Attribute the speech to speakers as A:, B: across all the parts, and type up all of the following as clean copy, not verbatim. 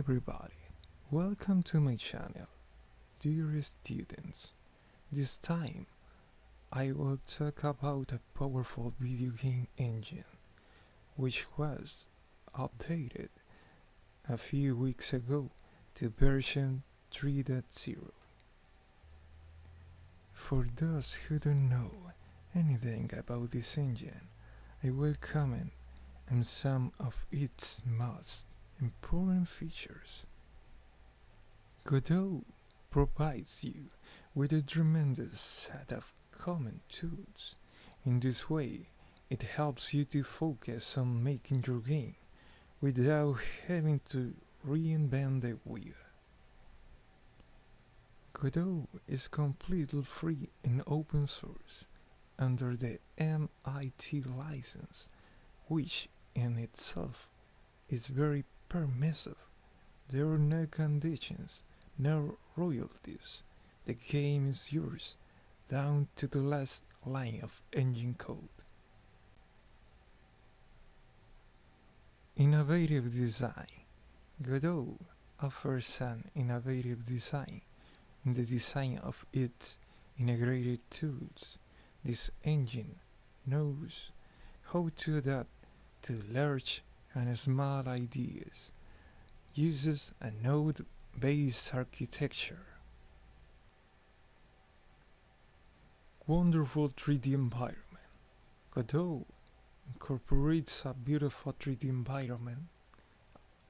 A: everybody, welcome to my channel, dear students. This time, I will talk about a powerful video game engine, which was updated a few weeks ago to version 3.0. For those who don't know anything about this engine, I will comment on some of its most important features. Godot provides you with a tremendous set of common tools. In this way, it helps you to focus on making your game without having to reinvent the wheel. Godot is completely free and open source under the MIT license, which in itself is very permissive. There are no conditions, no royalties. The game is yours, down to the last line of engine code. Innovative design. Godot offers an innovative design in the design of its integrated tools. This engine knows how to adapt to large and small ideas, uses a node-based architecture. Wonderful 3D environment. Godot incorporates a beautiful 3D environment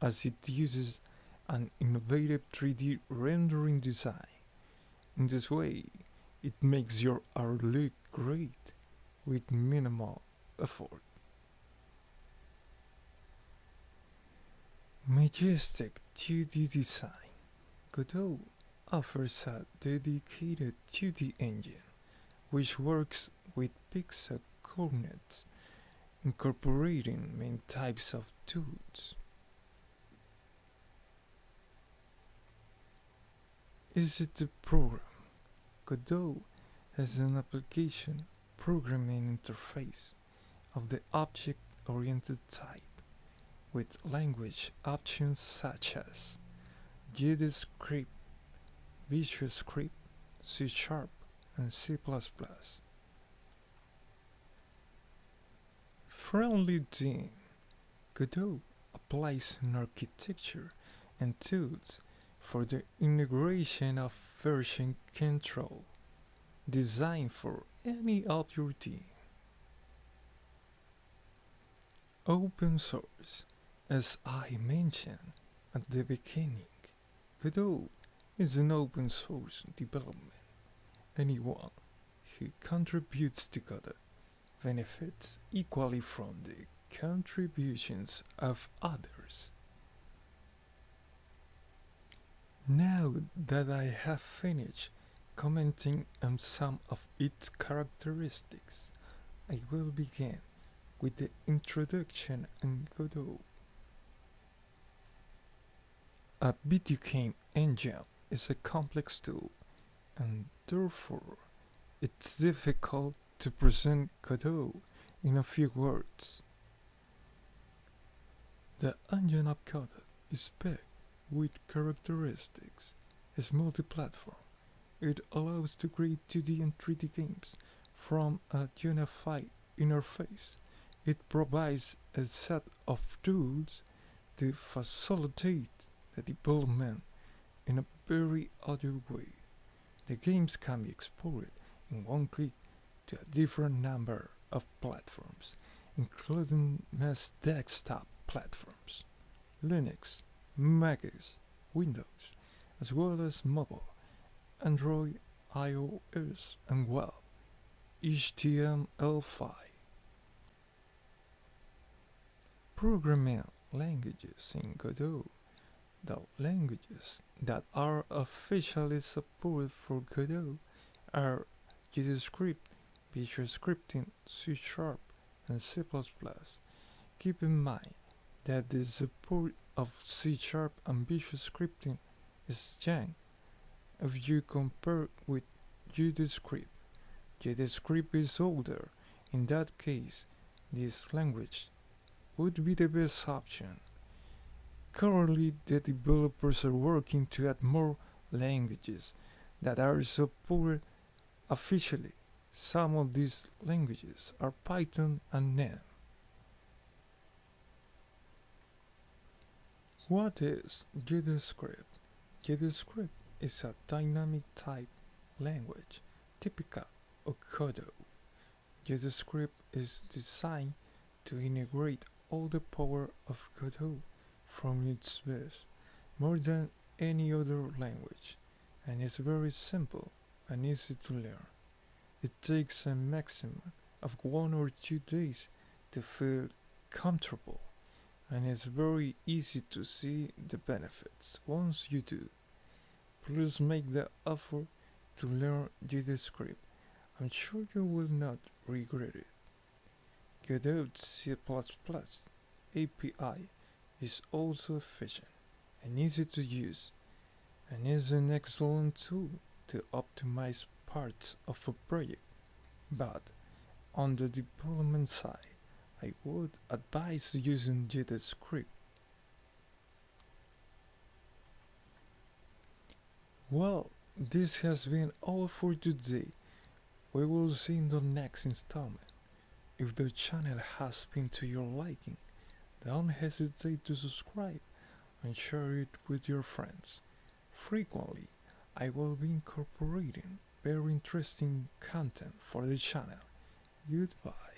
A: as it uses an innovative 3D rendering design. In this way, it makes your art look great with minimal effort. Majestic 2D design. Godot offers a dedicated 2D engine which works with pixel coordinates, incorporating many types of tools. Easy to program. Godot has an application programming interface of the object-oriented type, with language options such as GDScript, VideoGame, C#, and C++. Friendly theme. Godot applies an architecture and tools for the integration of version control, designed for any of your team. Open source. As I mentioned at the beginning, Godot is an open source development. Anyone who contributes to Godot benefits equally from the contributions of others. Now that I have finished commenting on some of its characteristics, I will begin with the introduction on Godot. A video game engine is a complex tool, and therefore it's difficult to present Godot in a few words. The engine of Godot is big with characteristics. It's multi-platform. It allows to create 2D and 3D games from a unified interface. It provides a set of tools to facilitate the development in a very agile way. The games can be exported in one click to a different number of platforms, including most desktop platforms, Linux, Mac OS, Windows, as well as mobile, Android, iOS, and web, HTML5. Programming languages in Godot. The languages that are officially supported for Godot are GDScript, VideoGame, C#, and C++. Keep in mind that the support of C# and VideoGame is young if you compare with GDScript. GDScript is older. In that case, this language would be the best option. Currently, the developers are working to add more languages that are supported officially. Some of these languages are Python and NAND. What is GDScript? GDScript is a dynamic type language typical of Godot. GDScript is designed to integrate all the power of Godot from its base, more than any other language, and is very simple and easy to learn. It takes a maximum of 1 or 2 days to feel comfortable, and it's very easy to see the benefits once you do. Please make the effort to learn GDScript. I'm sure you will not regret it. Godot C++ API is also efficient and easy to use, and is an excellent tool to optimize parts of a project. But on the development side, I would advise using GDScript. Well, this has been all for today. We will see in the next installment. If the channel has been to your liking, don't hesitate to subscribe and share it with your friends. Frequently, I will be incorporating very interesting content for the channel. Goodbye.